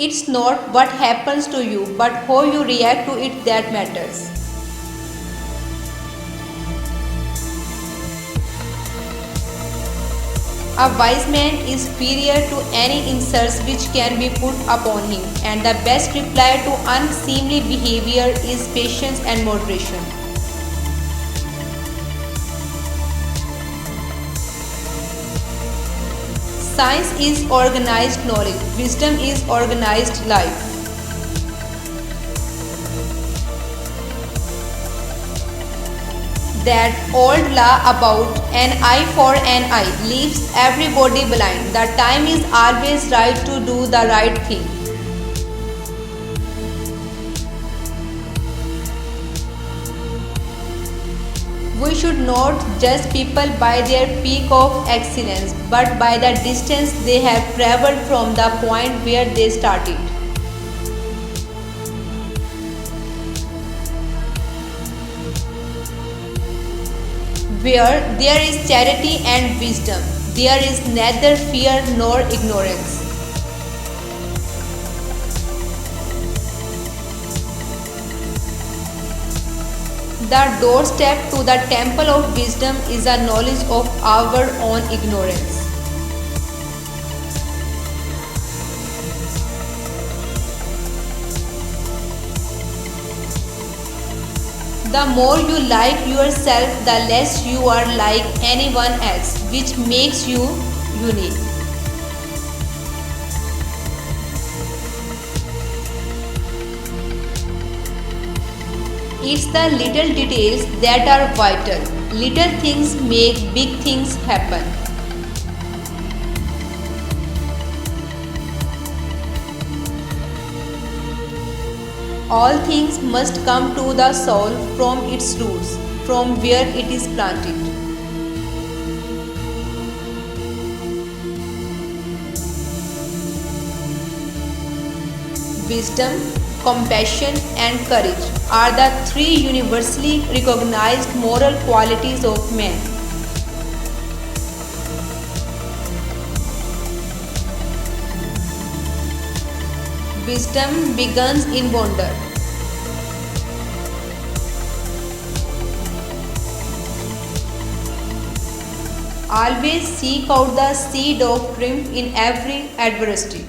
It's not what happens to you, but how you react to it that matters. A wise man is superior to any insults which can be put upon him, and the best reply to unseemly behavior is patience and moderation. Science is organized knowledge, wisdom is organized life. That old law about an eye for an eye leaves everybody blind. The time is always right to do the right thing. We should not judge people by their peak of excellence, but by the distance they have traveled from the point where they started. Where there is charity and wisdom, there is neither fear nor ignorance. The doorstep to the temple of wisdom is a knowledge of our own ignorance. The more you like yourself, the less you are like anyone else, which makes you unique. It's the little details that are vital. Little things make big things happen. All things must come to the soul from its roots, from where it is planted. Wisdom, compassion, and courage are the three universally recognized moral qualities of man. Wisdom begins in wonder. Always seek out the seed of triumph in every adversity.